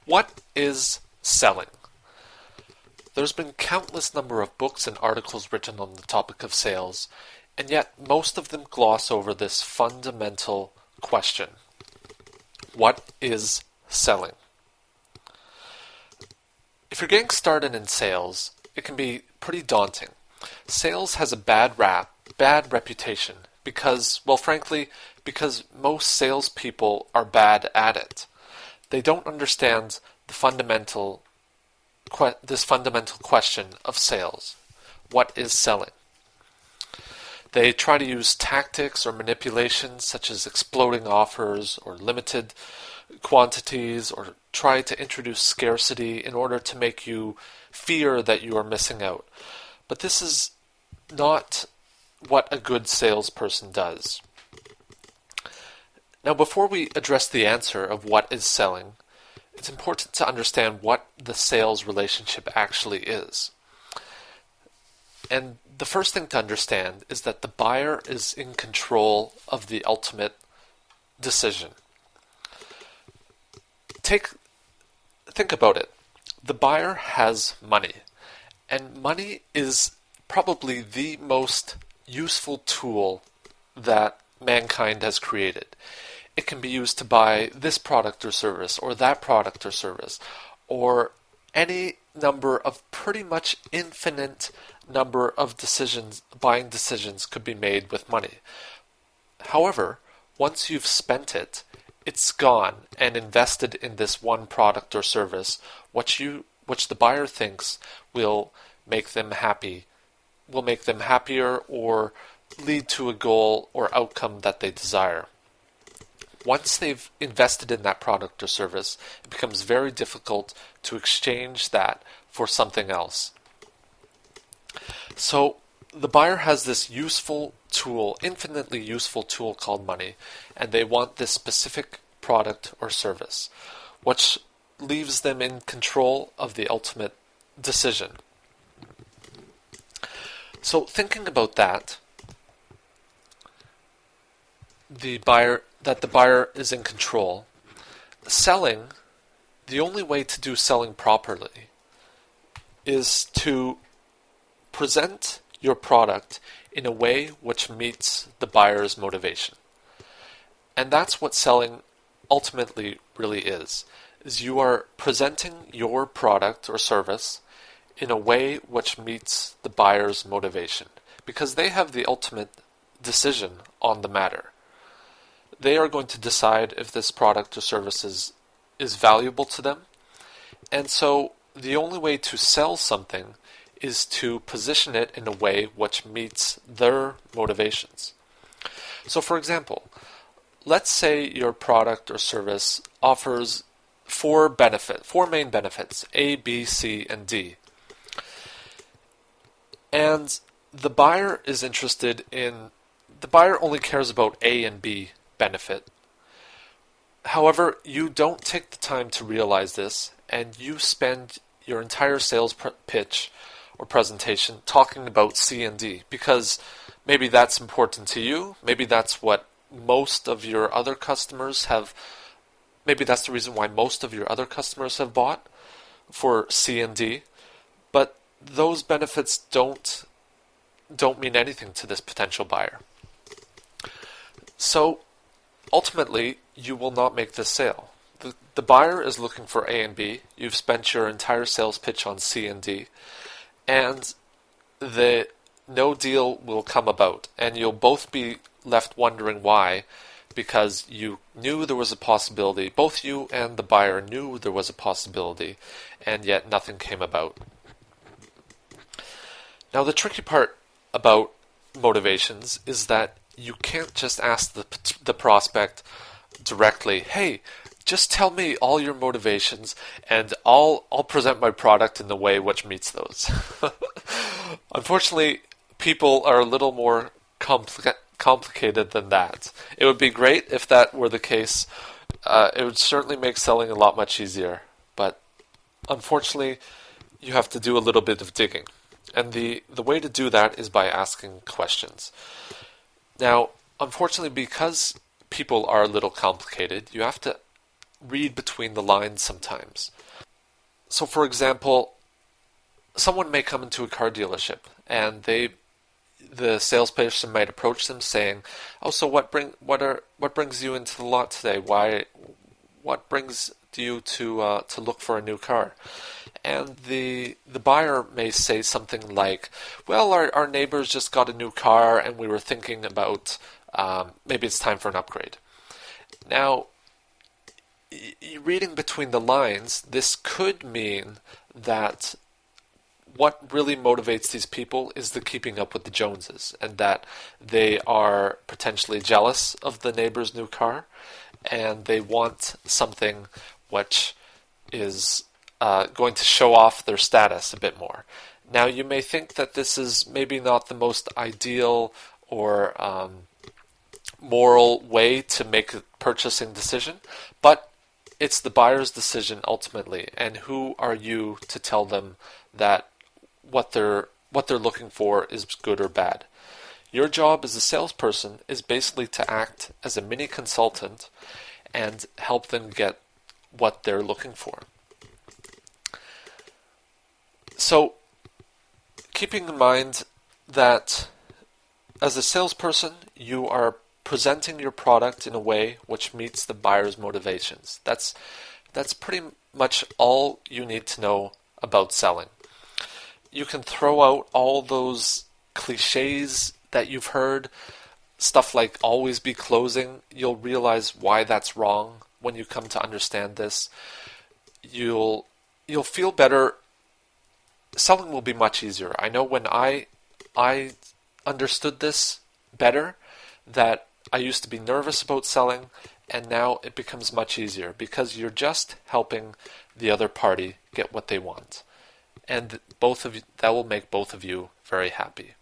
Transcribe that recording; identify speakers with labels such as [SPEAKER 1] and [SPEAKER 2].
[SPEAKER 1] What is selling? There's been countless number of books and articles written on the topic of sales, and yet most of them gloss over this fundamental question. What is selling? If you're getting started in sales, it can be pretty daunting. Sales has a bad rap, bad reputation, because, well, frankly, because most salespeople are bad at it. They don't understand this fundamental question of sales. What is selling? They try to use tactics or manipulations such as exploding offers or limited quantities, or try to introduce scarcity in order to make you fear that you are missing out. But this is not what a good salesperson does. Now, before we address the answer of what is selling, it's important to understand what the sales relationship actually is. And the first thing to understand is that the buyer is in control of the ultimate decision. Think about it. The buyer has money, and money is probably the most useful tool that mankind has created. It can be used to buy this product or service, or that product or service, or any number of pretty much infinite number of buying decisions could be made with money. However, once you've spent it, it's gone and invested in this one product or service, which the buyer thinks will make them happy, will make them happier, or lead to a goal or outcome that they desire. Once they've invested in that product or service, it becomes very difficult to exchange that for something else. So the buyer has this useful tool, infinitely useful tool called money, and they want this specific product or service, which leaves them in control of the ultimate decision. So thinking about that, the buyer is in control. Selling, the only way to do selling properly is to present your product in a way which meets the buyer's motivation. And that's what selling ultimately really is you are presenting your product or service in a way which meets the buyer's motivation, because they have the ultimate decision on the matter. They are going to decide if this product or service is valuable to them. And so the only way to sell something is to position it in a way which meets their motivations. So for example, let's say your product or service offers four main benefits, A, B, C, and D. And the buyer only cares about A and B benefit. However, you don't take the time to realize this, and you spend your entire sales pitch or presentation talking about C and D, because maybe that's important to you, maybe that's what most of your other customers have, maybe that's the reason why most of your other customers have bought for C and D, but those benefits don't mean anything to this potential buyer. So ultimately, you will not make this sale. The buyer is looking for A and B. You've spent your entire sales pitch on C and D, and no deal will come about, and you'll both be left wondering why, because you knew there was a possibility, both you and the buyer knew there was a possibility, and yet nothing came about. Now, the tricky part about motivations is that you can't just ask the prospect directly, hey, just tell me all your motivations and I'll present my product in the way which meets those. Unfortunately, people are a little more complicated than that. It would be great if that were the case. It would certainly make selling a lot much easier, but unfortunately, you have to do a little bit of digging. And the way to do that is by asking questions. Now, unfortunately, because people are a little complicated, you have to read between the lines sometimes. So for example, someone may come into a car dealership and the salesperson might approach them saying, "Oh, so what brings you into the lot today? What brings you to look for a new car?" And the buyer may say something like, "Well, our neighbors just got a new car, and we were thinking about maybe it's time for an upgrade." Now, reading between the lines, this could mean that what really motivates these people is the keeping up with the Joneses, and that they are potentially jealous of the neighbor's new car, and they want something which is going to show off their status a bit more. Now, you may think that this is maybe not the most ideal or moral way to make a purchasing decision, but it's the buyer's decision ultimately, and who are you to tell them that what they're looking for is good or bad? Your job as a salesperson is basically to act as a mini consultant and help them get what they're looking for. So, keeping in mind that as a salesperson, you are presenting your product in a way which meets the buyer's motivations. That's pretty much all you need to know about selling. You can throw out all those cliches that you've heard, stuff like always be closing. You'll realize why that's wrong when you come to understand this. You'll feel better. Selling will be much easier. I know when I understood this better, that I used to be nervous about selling, and now it becomes much easier because you're just helping the other party get what they want. And both of you, that will make both of you very happy.